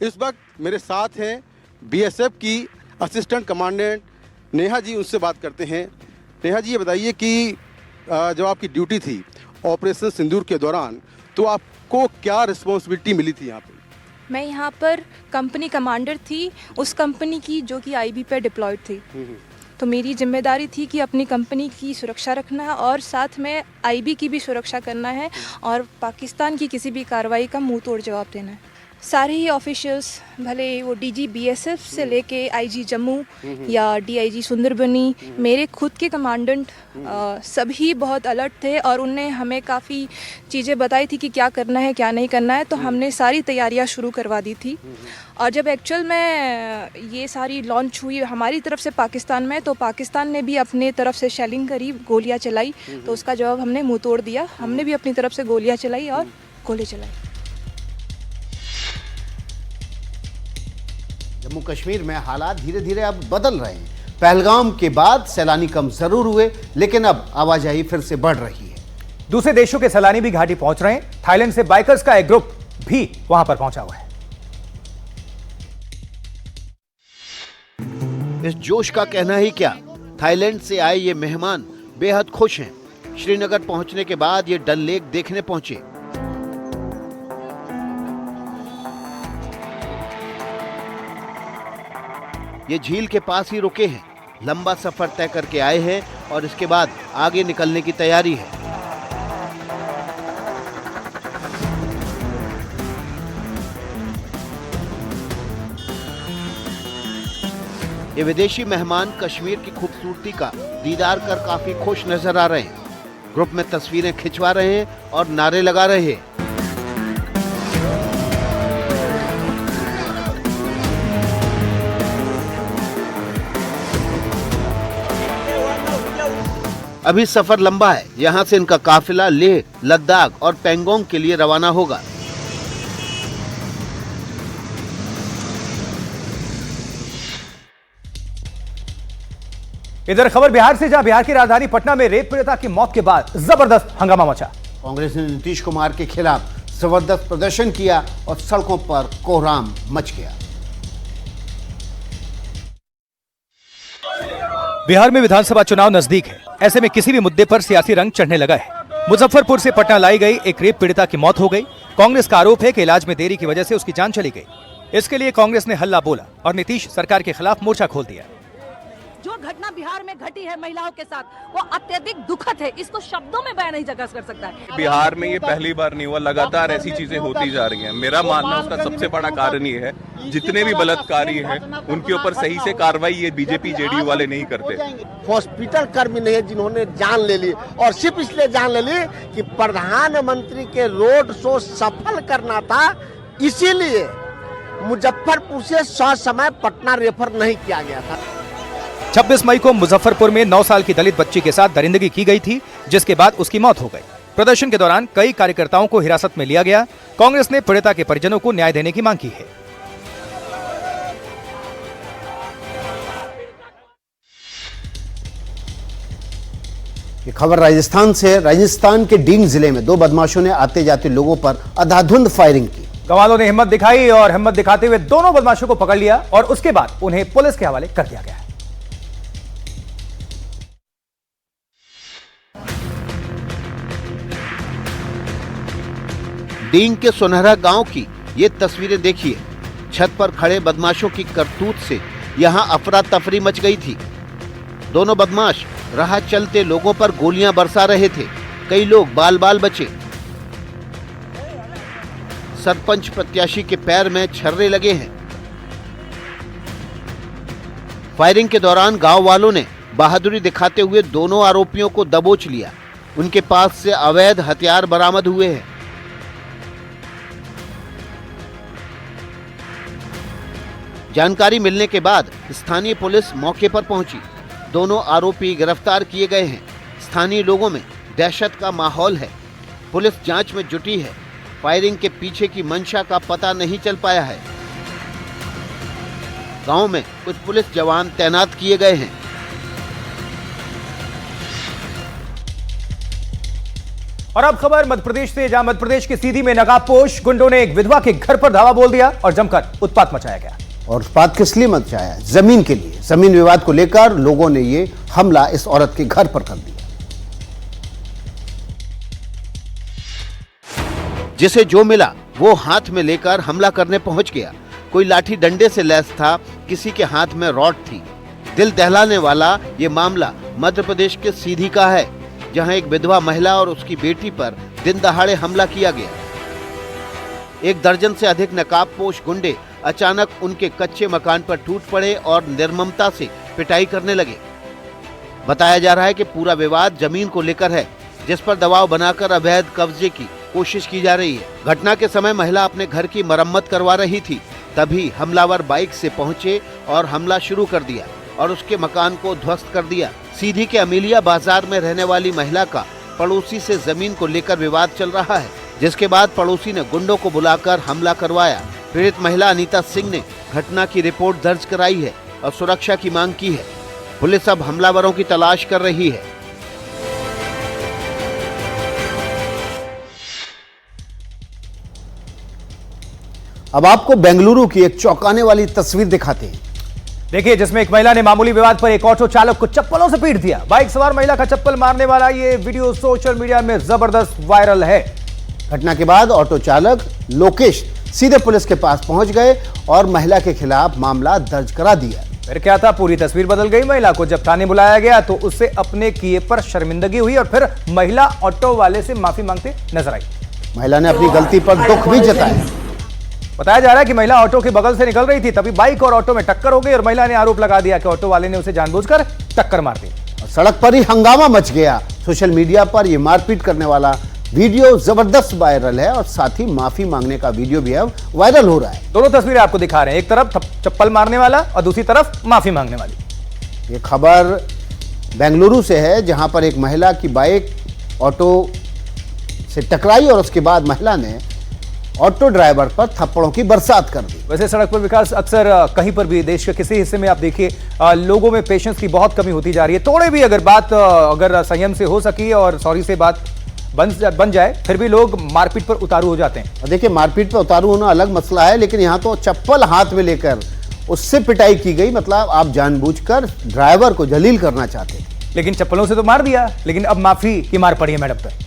इस वक्त मेरे साथ हैं बीएसएफ की असिस्टेंट कमांडेंट नेहा जी, उनसे बात करते हैं। नेहा जी, ये बताइए कि जब आपकी ड्यूटी थी ऑपरेशन सिंदूर के दौरान, तो आपको क्या रिस्पॉन्सिबिलिटी मिली थी यहाँ पे? मैं यहाँ पर कंपनी कमांडर थी, उस कंपनी की जो कि आईबी पर डिप्लॉयड थी। तो मेरी जिम्मेदारी थी कि अपनी कंपनी की सुरक्षा रखना है और साथ में आईबी की भी सुरक्षा करना है और पाकिस्तान की किसी भी कार्रवाई का मुंह तोड़ जवाब देना है। सारे ही ऑफिशियल्स, भले वो डीजी बीएसएफ से लेके आईजी जम्मू या डीआईजी सुंदरबनी, मेरे खुद के कमांडेंट, सभी बहुत अलर्ट थे और उनने हमें काफ़ी चीज़ें बताई थी कि क्या करना है क्या नहीं करना है। तो हमने सारी तैयारियां शुरू करवा दी थी। और जब एक्चुअल में ये सारी लॉन्च हुई हमारी तरफ से पाकिस्तान में, तो पाकिस्तान ने भी अपने तरफ से शेलिंग करी, गोलियां चलाई, तो उसका जवाब हमने मुंह तोड़ दिया। हमने भी अपनी तरफ से गोलियां चलाई और गोले चलाई। जम्मू कश्मीर में हालात धीरे धीरे अब बदल रहे हैं। पहलगाम के बाद सैलानी कम जरूर हुए, लेकिन अब आवाजाही फिर से बढ़ रही है। दूसरे देशों के सैलानी भी घाटी पहुंच रहे हैं। थाईलैंड से बाइकर्स का एक ग्रुप भी वहां पर पहुंचा हुआ है। इस जोश का कहना ही क्या, थाईलैंड से आए ये मेहमान बेहद खुश हैं। श्रीनगर पहुंचने के बाद ये डल लेक देखने पहुंचे। ये झील के पास ही रुके हैं, लंबा सफर तय करके आए हैं और इसके बाद आगे निकलने की तैयारी है। ये विदेशी मेहमान कश्मीर की खूबसूरती का दीदार कर काफी खुश नजर आ रहे हैं। ग्रुप में तस्वीरें खिंचवा रहे हैं और नारे लगा रहे हैं। अभी सफर लंबा है। यहां से इनका काफिला लेह, लद्दाख और पेंगोंग के लिए रवाना होगा। इधर खबर बिहार से, जहां बिहार की राजधानी पटना में रेप पीड़िता की मौत के बाद जबरदस्त हंगामा मचा। कांग्रेस ने नीतीश कुमार के खिलाफ जबरदस्त प्रदर्शन किया और सड़कों पर कोहराम मच गया। बिहार में विधानसभा चुनाव नजदीक है। ऐसे में किसी भी मुद्दे पर सियासी रंग चढ़ने लगा है। मुजफ्फरपुर से पटना लाई गई एक रेप पीड़िता की मौत हो गई। कांग्रेस का आरोप है कि इलाज में देरी की वजह से उसकी जान चली गई। इसके लिए कांग्रेस ने हल्ला बोला और नीतीश सरकार के खिलाफ मोर्चा खोल दिया। जो घटना बिहार में घटी है महिलाओं के साथ, वो अत्यधिक दुखद है। इसको शब्दों में बयान नहीं जगह कर सकता है। बिहार में ये पहली बार नहीं हुआ, लगातार ऐसी चीजें होती जा रही हैं। मेरा मानना उसका सबसे बड़ा कारण ये है, जितने भी बलात्कारी हैं उनके ऊपर सही से कार्रवाई ये बीजेपी जेडीयू वाले नहीं करते। हॉस्पिटल कर्मी नहीं है जिन्होंने जान ले ली, और सिर्फ इसलिए जान ले ली कि प्रधानमंत्री के रोड शो सफल करना था, इसीलिए मुजफ्फरपुर से ससमय पटना रेफर नहीं किया गया था। 26 मई को मुजफ्फरपुर में 9 साल की दलित बच्ची के साथ दरिंदगी की गई थी, जिसके बाद उसकी मौत हो गई। प्रदर्शन के दौरान कई कार्यकर्ताओं को हिरासत में लिया गया। कांग्रेस ने पीड़िता के परिजनों को न्याय देने की मांग की है। ये खबर राजस्थान से है। राजस्थान के डींग जिले में 2 बदमाशों ने आते जाते लोगों पर अंधाधुंध फायरिंग की। गवालों ने हिम्मत दिखाई और हिम्मत दिखाते हुए दोनों बदमाशों को पकड़ लिया और उसके बाद उन्हें पुलिस के हवाले कर दिया गया। डींग के सुनहरा गांव की ये तस्वीरें देखिए। छत पर खड़े बदमाशों की करतूत से यहां अफरा तफरी मच गई थी। दोनों बदमाश राह चलते लोगों पर गोलियां बरसा रहे थे। कई लोग बाल बाल बचे। सरपंच प्रत्याशी के पैर में छर्रे लगे हैं। फायरिंग के दौरान गांव वालों ने बहादुरी दिखाते हुए दोनों आरोपियों को दबोच लिया। उनके पास से अवैध हथियार बरामद हुए हैं। जानकारी मिलने के बाद स्थानीय पुलिस मौके पर पहुंची। दोनों आरोपी गिरफ्तार किए गए हैं। स्थानीय लोगों में दहशत का माहौल है। पुलिस जांच में जुटी है। फायरिंग के पीछे की मंशा का पता नहीं चल पाया है। गांव में कुछ पुलिस जवान तैनात किए गए हैं। और अब खबर मध्य प्रदेश से, जहां मध्य प्रदेश के सीधी में नकाबपोश गुंडों ने एक विधवा के घर पर धावा बोल दिया और जमकर उत्पात मचाया गया। और उत्पात किस लिए मचाया? जमीन के लिए। जमीन विवाद को लेकर लोगों ने ये हमला इस औरत के घर पर कर दिया। जिसे जो मिला वो हाथ में लेकर हमला करने पहुंच गया। कोई लाठी डंडे से लैस था, किसी के हाथ में रॉड थी। दिल दहलाने वाला ये मामला मध्य प्रदेश के सीधी का है, जहां एक विधवा महिला और उसकी बेटी पर दिन दहाड़े हमला किया गया। एक दर्जन से अधिक नकाबपोश गुंडे अचानक उनके कच्चे मकान पर टूट पड़े और निर्ममता से पिटाई करने लगे। बताया जा रहा है कि पूरा विवाद जमीन को लेकर है, जिस पर दबाव बनाकर अवैध कब्जे की कोशिश की जा रही है। घटना के समय महिला अपने घर की मरम्मत करवा रही थी, तभी हमलावर बाइक से पहुंचे और हमला शुरू कर दिया और उसके मकान को ध्वस्त कर दिया। सीधी के अमीलिया बाजार में रहने वाली महिला का पड़ोसी से जमीन को लेकर विवाद चल रहा है, जिसके बाद पड़ोसी ने गुंडों को बुलाकर हमला करवाया। पीड़ित महिला अनीता सिंह ने घटना की रिपोर्ट दर्ज कराई है और सुरक्षा की मांग की है। पुलिस अब हमलावरों की तलाश कर रही है। अब आपको बेंगलुरु की एक चौंकाने वाली तस्वीर दिखाते हैं। देखिए, जिसमें एक महिला ने मामूली विवाद पर एक ऑटो चालक को चप्पलों से पीट दिया। बाइक सवार महिला का चप्पल मारने वाला ये वीडियो सोशल मीडिया में जबरदस्त वायरल है। घटना के बाद ऑटो चालक लोकेश सीधे पुलिस के पास पहुंच गए और महिला के खिलाफ मामला दर्ज करा दिया। फिर क्या था, पूरी तस्वीर बदल गई। महिला को जब थाने बुलाया गया तो उससे अपने किए पर शर्मिंदगी हुई और फिर महिला ऑटो वाले से माफी मांगते नजर आई। महिला ने अपनी गलती पर दुख भी जताया। बताया जा रहा है कि महिला ऑटो के बगल से निकल रही थी, तभी बाइक और ऑटो में टक्कर हो गई और महिला ने आरोप लगा दिया कि ऑटो वाले ने उसे जानबूझकर टक्कर मार दी। सड़क पर ही हंगामा मच गया। सोशल मीडिया पर यह मारपीट करने वाला वीडियो जबरदस्त वायरल है और साथ ही माफी मांगने का वीडियो भी अब वायरल हो रहा है। दोनों तस्वीरें आपको दिखा रहे हैं, एक तरफ चप्पल मारने वाला और दूसरी तरफ माफी मांगने वाली। ये खबर बेंगलुरु से है, जहां पर एक महिला की बाइक ऑटो से टकराई और उसके बाद महिला ने ऑटो ड्राइवर पर थप्पड़ों की बरसात कर दी। वैसे सड़क पर विकास अक्सर कहीं पर भी देश के किसी हिस्से में आप देखिए, लोगों में पेशेंस की बहुत कमी होती जा रही है। थोड़े भी अगर बात अगर संयम से हो सकी और सॉरी से बात बन जाए, फिर भी लोग मारपीट पर उतारू हो जाते हैं। देखिए, मारपीट पर उतारू होना अलग मसला है, लेकिन यहाँ तो चप्पल हाथ में लेकर उससे पिटाई की गई। मतलब आप जानबूझकर ड्राइवर को जलील करना चाहते थे। लेकिन चप्पलों से तो मार दिया, लेकिन अब माफी की मार पड़ी है मैडम पर।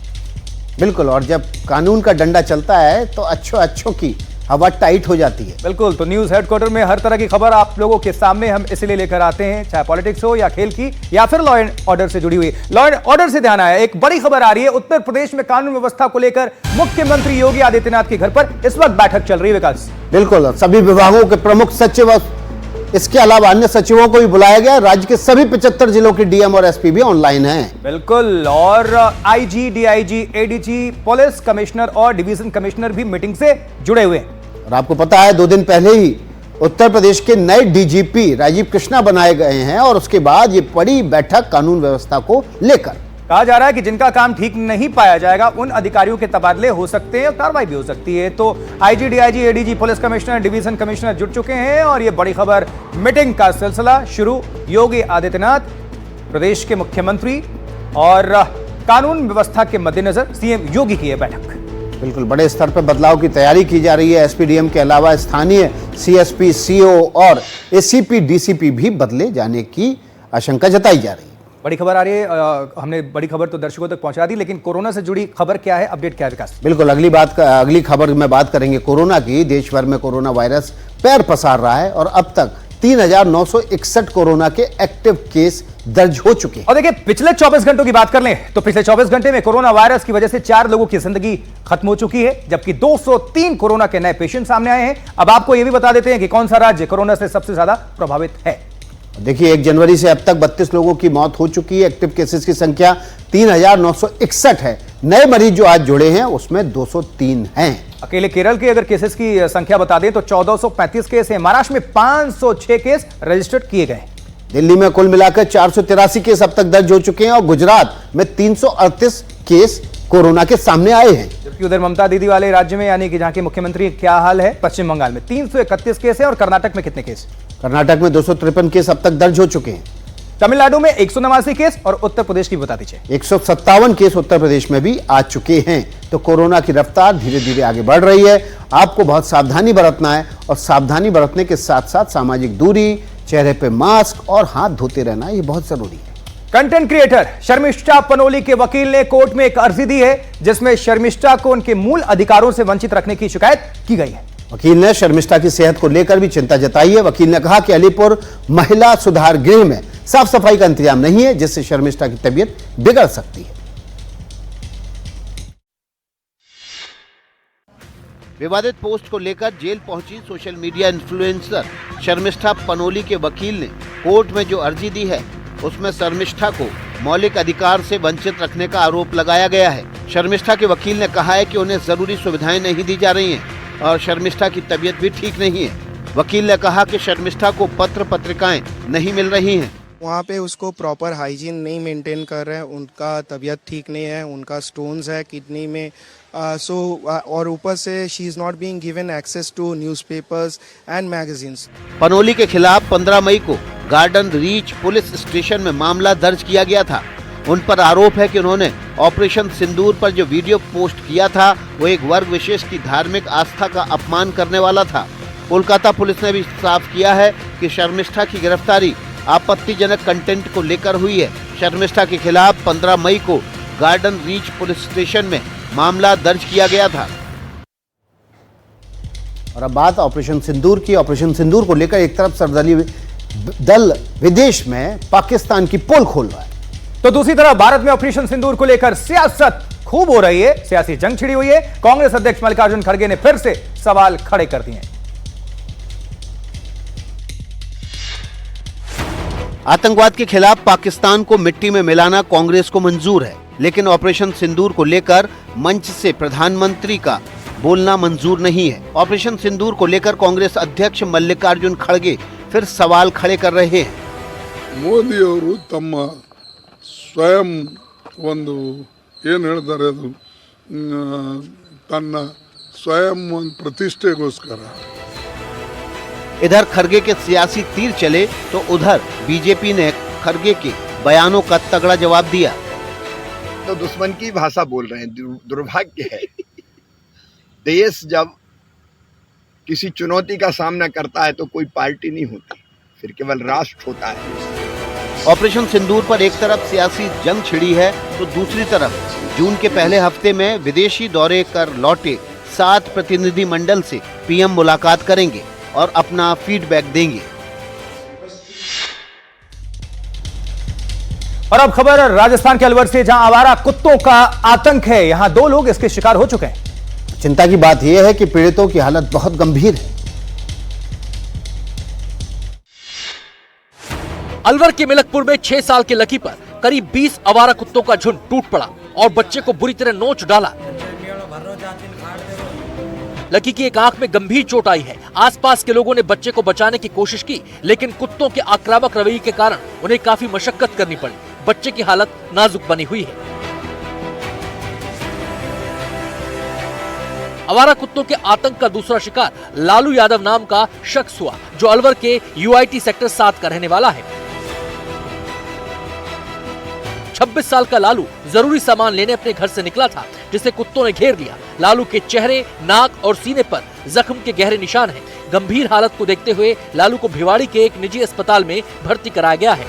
बिल्कुल, और जब कानून का डंडा चलता है तो अच्छों की हवा टाइट हो जाती है। बिल्कुल, तो न्यूज हेडक्वार्टर में हर तरह की खबर आप लोगों के सामने हम इसलिए लेकर आते हैं, चाहे पॉलिटिक्स हो या खेल की या फिर लॉ एंड ऑर्डर से जुड़ी हुई। लॉ एंड ऑर्डर से ध्यान आया, एक बड़ी खबर आ रही है। उत्तर प्रदेश में कानून व्यवस्था को लेकर मुख्यमंत्री योगी आदित्यनाथ के घर पर इस वक्त बैठक चल रही है। विकास, बिल्कुल, सभी विभागों के प्रमुख सचिव, इसके अलावा अन्य सचिवों को भी बुलाया गया। राज्य के सभी 75 जिलों के डीएम और एसपी भी ऑनलाइन हैं। बिल्कुल, और IG, DIG, ADG, police commissioner और डिवीजन कमिश्नर भी मीटिंग से जुड़े हुए हैं। और आपको पता है, 2 दिन पहले ही उत्तर प्रदेश के नए डीजीपी राजीव कृष्णा बनाए गए हैं और उसके बाद ये बड़ी बैठक कानून व्यवस्था को लेकर। कहा जा रहा है कि जिनका काम ठीक नहीं पाया जाएगा उन अधिकारियों के तबादले हो सकते हैं और कार्रवाई भी हो सकती है। तो IG, DIG, ADG, police commissioner, division commissioner जुट चुके हैं और ये बड़ी खबर, मीटिंग का सिलसिला शुरू। योगी आदित्यनाथ प्रदेश के मुख्यमंत्री और कानून व्यवस्था के मद्देनजर सीएम योगी की यह बैठक। बिल्कुल, बड़े स्तर पर बदलाव की तैयारी की जा रही है। एसपीडीएम के अलावा स्थानीय सीएसपी, सीओ और एसीपी, डीसीपी भी बदले जाने की आशंका जताई जा रही है। बड़ी खबर आ रही है, हमने बड़ी खबर तो दर्शकों तक पहुंचा दी, लेकिन कोरोना से जुड़ी खबर क्या है, अपडेट क्या है विकास? बिल्कुल, अगली खबर में बात करेंगे कोरोना की। देश भर में कोरोना वायरस पैर पसार रहा है और अब तक 3,961 कोरोना के एक्टिव केस दर्ज हो चुके हैं। और देखिए, पिछले 24 घंटों की बात कर लें तो पिछले 24 घंटे में कोरोना वायरस की वजह से 4 लोगों की जिंदगी खत्म हो चुकी है, जबकि 203 कोरोना के नए पेशेंट सामने आए हैं। अब आपको यह भी बता देते हैं कि कौन सा राज्य कोरोना से सबसे ज्यादा प्रभावित है। देखिए, 1 जनवरी से अब तक 32 लोगों की मौत हो चुकी है। एक्टिव केसेस की संख्या 3,961 है। नए मरीज जो आज जुड़े हैं उसमें 203 हैं। अकेले केरल के अगर केसेस की संख्या बता दें तो 1435 केस है। महाराष्ट्र में 506 केस रजिस्टर्ड किए गए। दिल्ली में कुल मिलाकर 483 केस अब तक दर्ज हो चुके हैं और गुजरात में 338 केस कोरोना के सामने आए हैं। जबकि उधर ममता दीदी वाले राज्य में, यानी कि जहां के मुख्यमंत्री, क्या हाल है? पश्चिम बंगाल में 331 केस है। और कर्नाटक में कितने केस? कर्नाटक में 253 केस अब तक दर्ज हो चुके हैं। तमिलनाडु में 189 केस और उत्तर प्रदेश की बता दीजिए 157 केस उत्तर प्रदेश में भी आ चुके हैं। तो कोरोना की रफ्तार धीरे धीरे आगे बढ़ रही है। आपको बहुत सावधानी बरतना है और सावधानी बरतने के साथ साथ सामाजिक दूरी, चेहरे पे मास्क और हाथ धोते रहना, ये बहुत जरूरी है। कंटेंट क्रिएटर शर्मिष्ठा पनोली के वकील ने कोर्ट में एक अर्जी दी है जिसमें शर्मिष्ठा को उनके मूल अधिकारों से वंचित रखने की शिकायत की गई है। वकील ने शर्मिष्ठा की सेहत को लेकर भी चिंता जताई है। वकील ने कहा कि अलीपुर महिला सुधार गृह में साफ सफाई का इंतजाम नहीं है, जिससे शर्मिष्ठा की तबीयत बिगड़ सकती है। विवादित पोस्ट को लेकर जेल पहुंची social media influencer Sharmishtha Panoli के वकील ने कोर्ट में जो अर्जी दी है उसमें शर्मिष्ठा को मौलिक अधिकार से वंचित रखने का आरोप लगाया गया है। शर्मिष्ठा के वकील ने कहा है कि उन्हें जरूरी सुविधाएं नहीं दी जा रही हैं और शर्मिष्ठा की तबीयत भी ठीक नहीं है। वकील ने कहा कि शर्मिष्ठा को पत्र पत्रिकाएं नहीं मिल रही हैं। वहाँ पे उसको प्रॉपर हाइजीन नहीं मेंटेन कर रहे हैं, उनका तबीयत ठीक नहीं है, उनका स्टोन्स है किडनी में, और ऊपर से she is not being given access to newspapers and magazines. Panoli के खिलाफ 15 मई को गार्डन रीच पुलिस स्टेशन में मामला दर्ज किया गया था। उन पर आरोप है कि उन्होंने ऑपरेशन सिंदूर पर जो वीडियो पोस्ट किया था वो एक वर्ग विशेष की धार्मिक आस्था का अपमान करने वाला था। कोलकाता पुलिस ने भी साफ किया है कि शर्मिष्ठा की गिरफ्तारी आपत्तिजनक कंटेंट को लेकर हुई है। शर्मिष्ठा के खिलाफ 15 मई को गार्डन रीच पुलिस स्टेशन में मामला दर्ज किया गया था। और अब बात ऑपरेशन सिंदूर की। ऑपरेशन सिंदूर को लेकर एक तरफ सर्वदलीय दल विदेश में पाकिस्तान की पोल खोल रहा है, तो दूसरी तरफ भारत में ऑपरेशन सिंदूर को लेकर सियासत खूब हो रही है, सियासी जंग छिड़ी हुई है। कांग्रेस अध्यक्ष मल्लिकार्जुन खड़गे ने फिर से सवाल खड़े कर दिए। आतंकवाद के खिलाफ पाकिस्तान को मिट्टी में मिलाना कांग्रेस को मंजूर है, लेकिन ऑपरेशन सिंदूर को लेकर मंच से प्रधानमंत्री का बोलना मंजूर नहीं है। ऑपरेशन सिंदूर को लेकर कांग्रेस अध्यक्ष मल्लिकार्जुन खड़गे फिर सवाल खड़े कर रहे हैं। ಮೋದಿಯವರು ತಮ್ಮ ಸ್ವಯಂ ಒಂದು ಏನು ಹೇಳ್ತಾರೆ ಅದು ತನ್ನ ಸ್ವಯಂ ಒಂದು ಪ್ರತಿಷ್ಠೆಗೋಸ್ಕರ इधर खड़गे के सियासी तीर चले तो उधर बीजेपी ने खड़गे के बयानों का तगड़ा जवाब दिया। तो दुश्मन की भाषा बोल रहे हैं। दुर्भाग्य है, देश जब किसी चुनौती का सामना करता है तो कोई पार्टी नहीं होती, फिर केवल राष्ट्र होता है। ऑपरेशन सिंदूर पर एक तरफ सियासी जंग छिड़ी है तो दूसरी तरफ जून के पहले हफ्ते में विदेशी दौरे कर लौटे 7 प्रतिनिधि मंडल से पीएम मुलाकात करेंगे और अपना फीडबैक देंगे। और अब खबर राजस्थान के अलवर से, जहां आवारा कुत्तों का आतंक है। यहां 2 लोग इसके शिकार हो चुके हैं। चिंता की बात यह है कि पीड़ितों की हालत बहुत गंभीर है। अलवर के मिलकपुर में 6 साल के लकी पर करीब 20 आवारा कुत्तों का झुंड टूट पड़ा और बच्चे को बुरी तरह नोच डाला। लकी की एक आंख में गंभीर चोट आई है। आसपास के लोगों ने बच्चे को बचाने की कोशिश की, लेकिन कुत्तों के आक्रामक रवैये के कारण उन्हें काफी मशक्कत करनी पड़ी। बच्चे की हालत नाजुक बनी हुई है। आवारा कुत्तों के आतंक का दूसरा शिकार लालू यादव नाम का शख्स हुआ, जो अलवर के यूआईटी सेक्टर 7 का रहने वाला है। 26 साल का लालू जरूरी सामान लेने अपने घर से निकला था, जिसे कुत्तों ने घेर लिया। लालू के चेहरे, नाक और सीने पर जख्म के गहरे निशान हैं। गंभीर हालत को देखते हुए लालू को भिवाड़ी के एक निजी अस्पताल में भर्ती कराया गया है।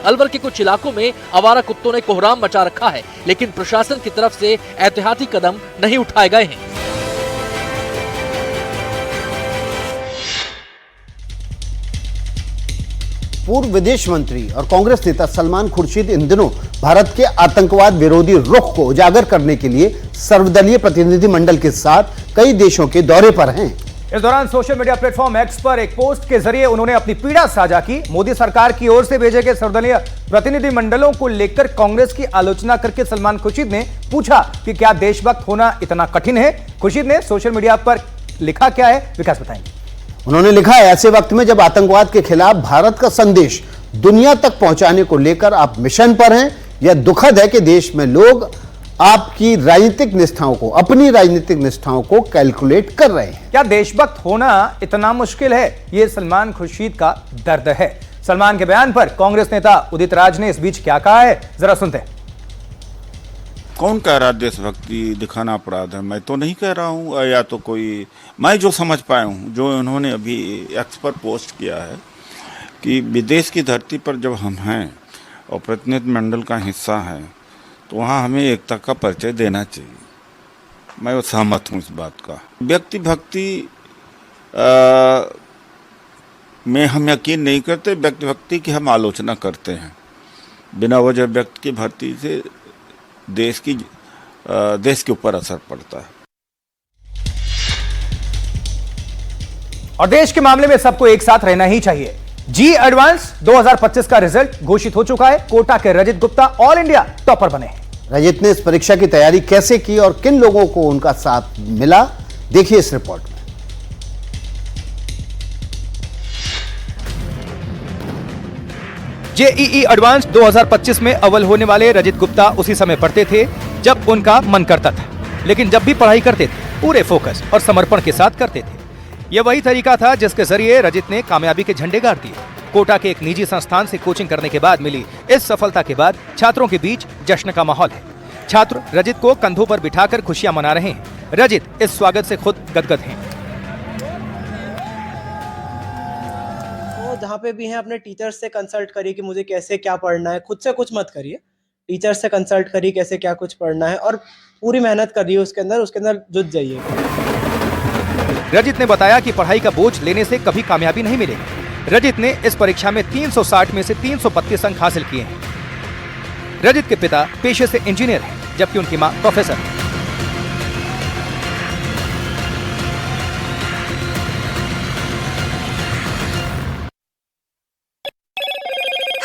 अलवर के कुछ इलाकों में आवारा कुत्तों ने कोहराम मचा रखा है, लेकिन प्रशासन की तरफ से एहतियाती कदम नहीं उठाए गए हैं। पूर्व विदेश मंत्री और कांग्रेस नेता सलमान खुर्शीद इन दिनों भारत के आतंकवाद विरोधी रुख को उजागर करने के लिए सर्वदलीय प्रतिनिधि मंडल के साथ कई देशों के दौरे पर हैं। इस दौरान सोशल मीडिया प्लेटफॉर्म एक्स पर एक पोस्ट के जरिए उन्होंने अपनी पीड़ा साझा की। मोदी सरकार की ओर से भेजे गए सर्वदलीय प्रतिनिधि मंडलों को लेकर कांग्रेस की आलोचना करके सलमान खुर्शीद ने पूछा कि क्या देशभक्त होना इतना कठिन है। खुर्शीद ने सोशल मीडिया पर लिखा क्या है, विकास बताएंगे। उन्होंने लिखा है, ऐसे वक्त में जब आतंकवाद के खिलाफ भारत का संदेश दुनिया तक पहुंचाने को लेकर आप मिशन पर हैं, यह दुखद है कि देश में लोग आपकी राजनीतिक निष्ठाओं को, अपनी राजनीतिक निष्ठाओं को कैलकुलेट कर रहे हैं। क्या देशभक्त होना इतना मुश्किल है? यह सलमान खुर्शीद का दर्द है। सलमान के बयान पर कांग्रेस नेता उदित राज ने इस बीच क्या कहा है, जरा सुनते हैं। कौन कह रहा देशभक्ति दिखाना अपराध है? मैं तो नहीं कह रहा हूँ, या तो कोई, मैं जो समझ पाया हूँ, जो उन्होंने अभी एक्स पर पोस्ट किया है कि विदेश की धरती पर जब हम हैं और प्रतिनिधि मंडल का हिस्सा हैं तो वहाँ हमें एकता का परिचय देना चाहिए। मैं सहमत हूँ इस बात का। व्यक्ति भक्ति में हम यकीन नहीं करते, व्यक्ति भक्ति की हम आलोचना करते हैं। बिना वजह व्यक्ति की भक्ति से देश की देश के ऊपर असर पड़ता है। और देश के मामले में सबको एक साथ रहना ही चाहिए। जी एडवांस 2025 का रिजल्ट घोषित हो चुका है। कोटा के Rajit Gupta all India topper बने हैं। रजित ने इस परीक्षा की तैयारी कैसे की और किन लोगों को उनका साथ मिला, देखिए इस रिपोर्ट में। जेईई एडवांस 2025 में अव्वल होने वाले रजित गुप्ता उसी समय पढ़ते थे जब उनका मन करता था, लेकिन जब भी पढ़ाई करते थे पूरे फोकस और समर्पण के साथ करते थे। यह वही तरीका था जिसके जरिए रजित ने कामयाबी के झंडे गाड़ दिए। कोटा के एक निजी संस्थान से कोचिंग करने के बाद मिली इस सफलता के बाद छात्रों के बीच जश्न का माहौल है। छात्र रजित को कंधों पर बिठाकर खुशियां मना रहे हैं। रजित इस स्वागत से खुद गदगद हैं। जहाँ पे भी हैं अपने टीचर्स से कंसल्ट करिए कि मुझे कैसे क्या पढ़ना है। खुद से कुछ मत करिए, टीचर्स से कंसल्ट करिए कैसे क्या कुछ पढ़ना है और पूरी मेहनत करिए उसके अंदर जुट जाइए। रजित ने बताया कि पढ़ाई का बोझ लेने से कभी कामयाबी नहीं मिलेगी। रजित ने इस परीक्षा में 360 में से 332 अंक हासिल किए हैं। रजित के पिता पेशे से इंजीनियर हैं, जबकि उनकी मां प्रोफेसर हैं।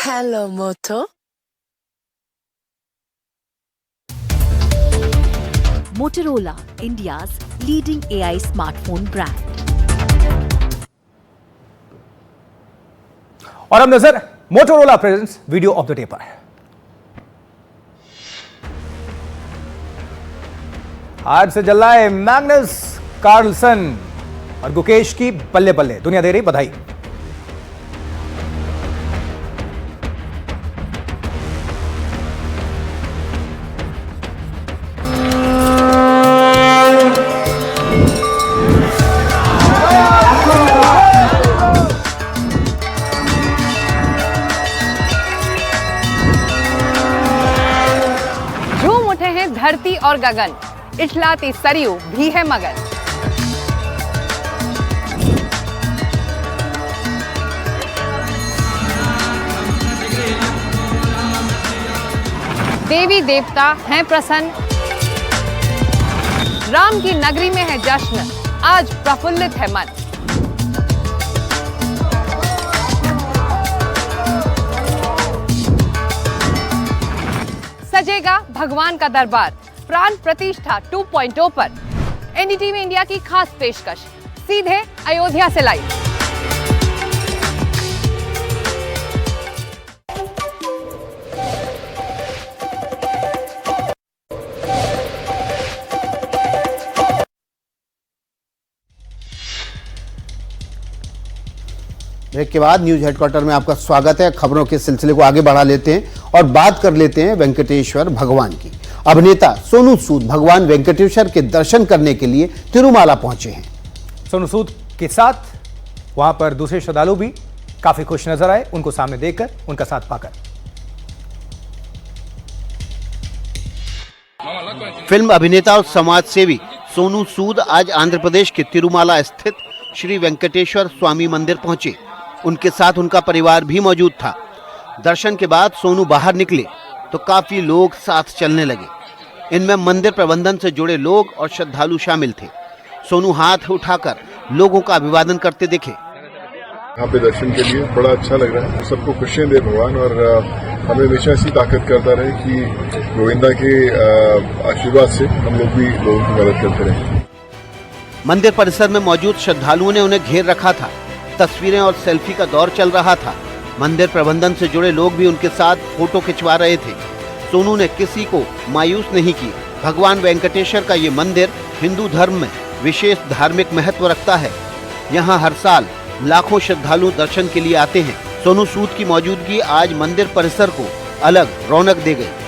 Hello, Moto. Motorola, India's leading AI smartphone brand. और अब नजर Motorola presents video of the day पर। आज से जल रहा है मैग्नस कार्लसन और गुकेश की बल्ले बल्ले, दुनिया दे रही बधाई। धरती और गगन, इठलाती सरयू भी है मगन। देवी देवता हैं प्रसन्न, राम की नगरी में है जश्न, आज प्रफुल्लित है मन। सजेगा भगवान का दरबार, प्राण प्रतिष्ठा 2.0 पर एनडीटीवी इंडिया की खास पेशकश, सीधे अयोध्या से लाइव। ब्रेक के बाद न्यूज हेडक्वार्टर में आपका स्वागत है। खबरों के सिलसिले को आगे बढ़ा लेते हैं और बात कर लेते हैं वेंकटेश्वर भगवान की। अभिनेता सोनू सूद भगवान वेंकटेश्वर के दर्शन करने के लिए तिरुमाला पहुंचे हैं। सोनू सूद के साथ वहां पर दूसरे श्रद्धालु भी काफी खुश नजर आए, उनको सामने देखकर, उनका साथ पाकर। फिल्म अभिनेता और समाज सेवी सोनू सूद आज आंध्र प्रदेश के तिरुमाला स्थित श्री वेंकटेश्वर स्वामी मंदिर पहुंचे। उनके साथ उनका परिवार भी मौजूद था। दर्शन के बाद सोनू बाहर निकले तो काफी लोग साथ चलने लगे। इनमें मंदिर प्रबंधन से जुड़े लोग और श्रद्धालु शामिल थे। सोनू हाथ उठाकर लोगों का अभिवादन करते दिखे। यहाँ पे दर्शन के लिए बड़ा अच्छा लग रहा है। सबको खुशियां दे भगवान और हमें हमेशा ऐसी ताकत करता रहे कि गोविंदा के आशीर्वाद से हम लोग भी लोगों की मदद करते रहे। मंदिर परिसर में मौजूद श्रद्धालुओं ने उन्हें घेर रखा था। तस्वीरें और सेल्फी का दौर चल रहा था। मंदिर प्रबंधन से जुड़े लोग भी उनके साथ फोटो खिंचवा रहे थे। सोनू ने किसी को मायूस नहीं किया। भगवान वेंकटेश्वर का ये मंदिर हिंदू धर्म में विशेष धार्मिक महत्व रखता है। यहाँ हर साल लाखों श्रद्धालु दर्शन के लिए आते हैं। सोनू सूद की मौजूदगी आज मंदिर परिसर को अलग रौनक दे गई।